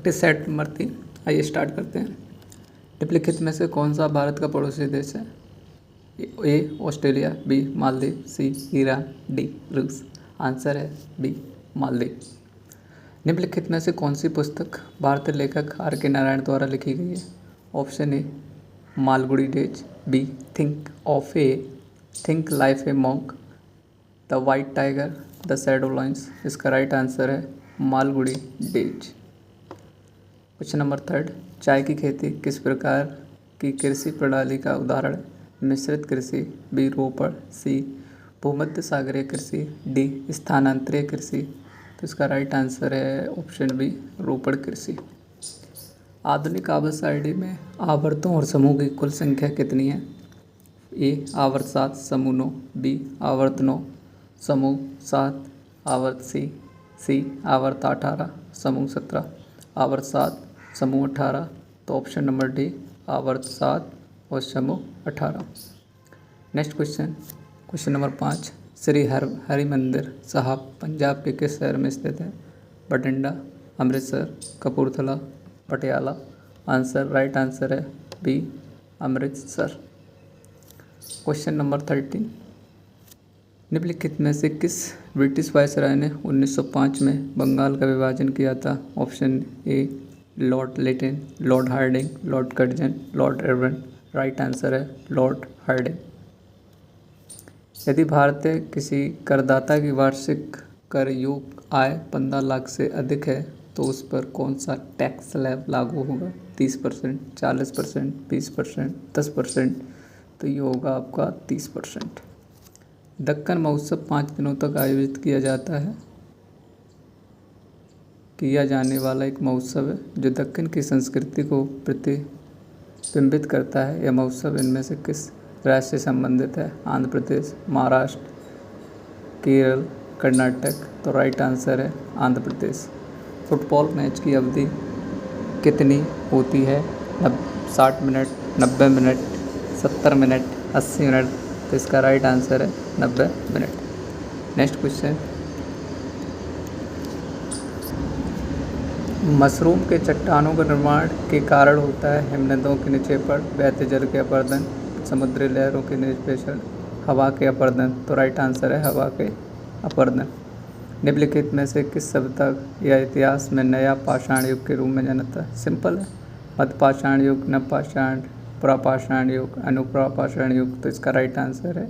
Practice set number 3। आइए start करते हैं। निम्नलिखित में से कौन सा भारत का पड़ोसी देश है? A Australia, B Maldives, C Iran, D रूस। आंसर है बी मालदीव। निम्नलिखित में से कौन सी पुस्तक भारतीय लेखक आर के नारायण द्वारा लिखी गई है? Option A Malgudi days, B think life a monk, the white tiger, the shadow lines. इसका राइट आंसर है मालगुडी डेज। क्वेश्चन नंबर 3, चाय की खेती किस प्रकार की कृषि प्रणाली का उदाहरण है? मिश्रित कृषि, बी रोपड़, सी भूमध्य सागरीय कृषि, डी स्थानांतरित कृषि। तो इसका राइट आंसर है ऑप्शन बी रोपड़ कृषि। आधुनिक आवर्त सारणी में आवर्तों और समूह की कुल संख्या कितनी है? ए आवर्त 7, समूह 9, बी आवर्त 9, समूह 7, आवर्त सी आवर्त 18, समूह 17, आवर्त 7, समूह 18। तो ऑप्शन नंबर डी आवर्त 7 और समूह 18। Next question number 5, Shri Harmandir Sahib Punjab के किस शहर में स्थित है? बठिंडा, अमृतसर, कपूरथला, पटियाला। राइट आंसर है बी अमृतसर। क्वेश्चन नंबर 13, निम्नलिखित में से किस ब्रिटिश वायसराय ने 1905 में बंगाल का विभाजन किया था? Option A Lord Lytton, Lord Hardinge, Lord Curzon, Lord Irwin. Right answer है लॉर्ड हार्डिंग। यदि भारतीय किसी करदाता की वार्षिक कर योग्य आय 15 लाख से अधिक है तो उस पर कौन सा टैक्स स्लैब लागू होगा? 30%, 40%, 20%, 10%। तो ये होगा आपका 30%। दक्कन महोत्सव 5 दिनों तक आयोजित किया जाने वाला एक महोत्सव है जो दक्कन की संस्कृति को प्रतिबिंबित करता है। यह महोत्सव इनमें से किस राज्य से संबंधित है? आंध्र प्रदेश, महाराष्ट्र, केरल, कर्नाटक। तो राइट आंसर है आंध्र प्रदेश। फुटबॉल मैच की अवधि कितनी होती है? 60 मिनट, 90 मिनट, 70 मिनट, 80 मिनट। तो इसका राइट आंसर है 90 मिनट। नेक्स्ट क्वेश्चन, मशरूम के चट्टानों का निर्माण के कारण होता है हिमनदों के निक्षेपण, बहते जल के अपरदन, समुद्री लहरों के निष्पेषण, हवा के अपरदन। तो राइट आंसर है हवा के अपरदन। निम्नलिखित में से किस सभ्यता या इतिहास में नया पाषाण युग के रूप में जानता है? सिंपल है, मध्य पाषाण युग, नवपाषाण, प्रापाषाण युग, अनुप्रापाषाण युग। तो इसका राइट आंसर है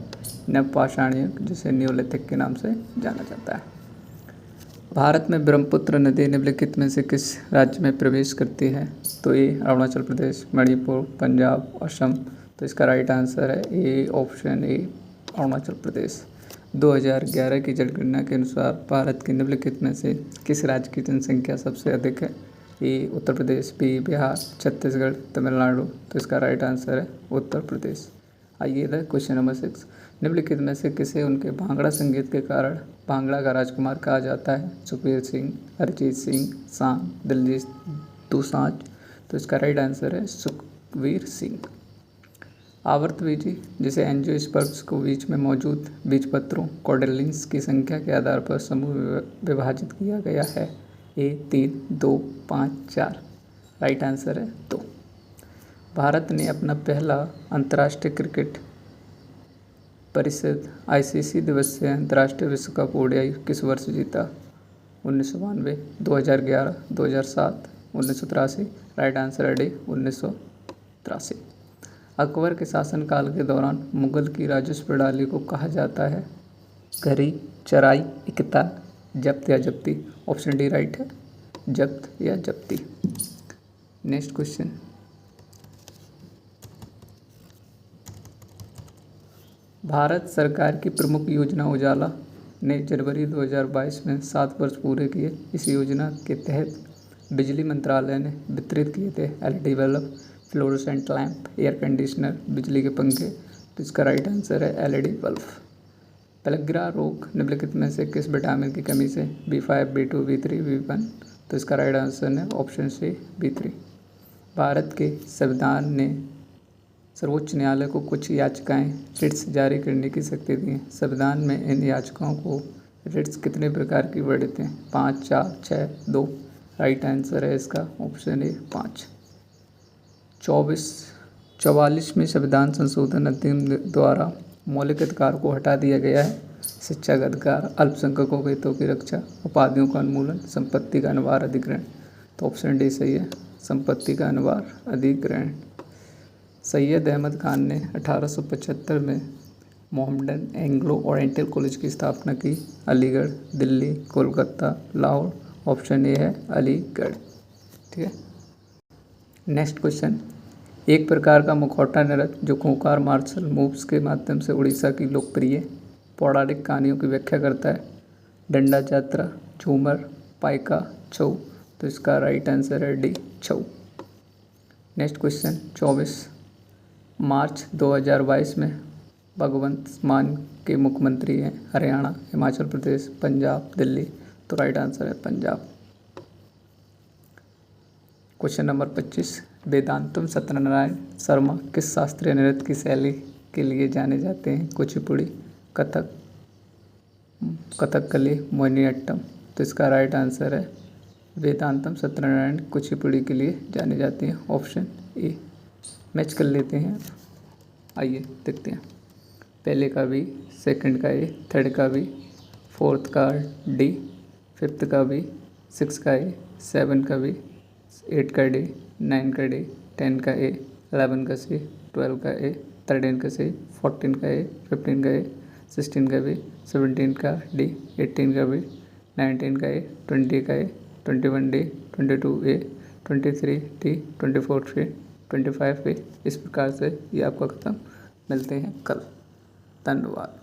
नवपाषाण युग, जिसे न्यूलिथिक के नाम से जाना जाता है। भारत में ब्रह्मपुत्र नदी निम्नलिखित में से किस राज्य में प्रवेश करती है? तो ए अरुणाचल प्रदेश, मणिपुर, पंजाब, असम। तो इसका राइट आंसर है A option A Arunachal Pradesh. 2011 की जनगणना के अनुसार भारत के निम्नलिखित में से किस राज्य की जनसंख्या सबसे अधिक है? ए उत्तर प्रदेश, बी बिहार, छत्तीसगढ़, तमिलनाडु। तो इसका राइट आंसर है उत्तर प्रदेश। आइए इधर क्वेश्चन नंबर 6, निम्नलिखित में से किसे उनके भांगड़ा संगीत के कारण भांगड़ा का राजकुमार कहा जाता है? सुखबीर सिंह, अरिजीत सिंह, शान, दिलजीत दोसांझ। तो इसका राइट आंसर है सुखबीर सिंह। आवर्तबीजी, जिसे एंजियोस्पर्म्स को बीच में मौजूद बीजपत्रों कॉर्डेलिन्स की संख्या के आधार पर समूह विभाजित किया गया है? ए 3, 2, 5, 4। राइट आंसर है 2। भारत ने अपना पहला अंतर्राष्ट्रीय क्रिकेट परिषद ICC दिवसीय अंतर्राष्ट्रीय विश्व कप ODI किस वर्ष जीता? 1992, 2011, 2007, 1983। राइट आंसर है डी 1983। अकबर के शासनकाल के दौरान मुगल की राजस्व प्रणाली को कहा जाता है? घरी, चराई, इक्ता, जब्त या जब्ती। ऑप्शन डी राइट है, जब्त या जब्ती। नेक्स्ट क्वेश्चन, भारत सरकार की प्रमुख योजना उजाला ने जनवरी 2022 में 7 वर्ष पूरे किए। इस योजना के तहत बिजली मंत्रालय ने वितरित किए थे LED bulb, fluorescent lamp, air conditioner, बिजली के पंखे। तो इसका राइट आंसर है LED बल्ब। पेलग्रा रोग निम्नलिखित में से किस विटामिन की कमी से? B5, B2, B3, B1। तो इसका राइट आंसर है ऑप्शन सी B3। भारत के संविधान ने सर्वोच्च न्यायालय को कुछ याचिकाएं रिट्स जारी करने की शक्ति दी है। संविधान में इन याचिकाओं को रिट्स कितने प्रकार की वर्णित हैं? 5, 4, 6, 2। राइट आंसर है इसका ऑप्शन ए 5। 44वें संविधान संशोधन अधिनियम द्वारा मौलिक अधिकार को हटा दिया गया है। शिक्षा का अधिकार, अल्पसंख्यकों के हितों की रक्षा, अपराधियों का उन्मूलन, संपत्ति का अनिवार्य अधिग्रहण। तो ऑप्शन डी सही है, संपत्ति का अनिवार्य अधिग्रहण। सैयद अहमद खान ने 1875 में मोहम्मडन एंग्लो ओरिएंटल कॉलेज की स्थापना की। अलीगढ़, दिल्ली, कोलकाता, लाहौर। ऑप्शन ए है अलीगढ़। ठीक है। नेक्स्ट क्वेश्चन, एक प्रकार का मुखौटा नृत्य जो खूंखार मार्शल मूव्स के माध्यम से उड़ीसा की लोकप्रिय पौराणिक कहानियों की व्याख्या करता है। डंडा यात्रा, झूमर, पाइका, छऊ। तो इसका राइट आंसर है डी, छऊ। नेक्स्ट क्वेश्चन 24, मार्च 2022 में भगवंत मान के मुख्यमंत्री हैं हरियाणा, हिमाचल प्रदेश, पंजाब, दिल्ली। तो राइट आंसर है पंजाब। क्वेश्चन नंबर 25, वेदांतम सत्यनारायण शर्मा किस शास्त्रीय नृत्य की शैली के लिए जाने जाते हैं? कुचिपुड़ी, कथक, कथकली, मोहिनीअट्टम। तो इसका राइट आंसर है वेदांतम सत्यनारायण कुचिपुड़ी के लिए जाने जाते हैं। Option A. मैच कर लेते हैं, आइए देखते हैं। पहले का बी, सेकंड का ए, थर्ड का बी, फोर्थ का डी, फिफ्थ का बी, सिक्स का ए, सेवन का बी, 8 का डी, 9 का डी, 10 का ए, 11 का सी, 12 का ए, 13 का सी, 14 का ए, 15 का ए, 16 का बी, 17 का डी, 18 का बी, 19 का ए, 20 का ए, 21 डी, 22 ए, 23 डी, 24 सी, 25 ए। इस प्रकार से ये आपका खत्म। मिलते हैं कल। धन्यवाद।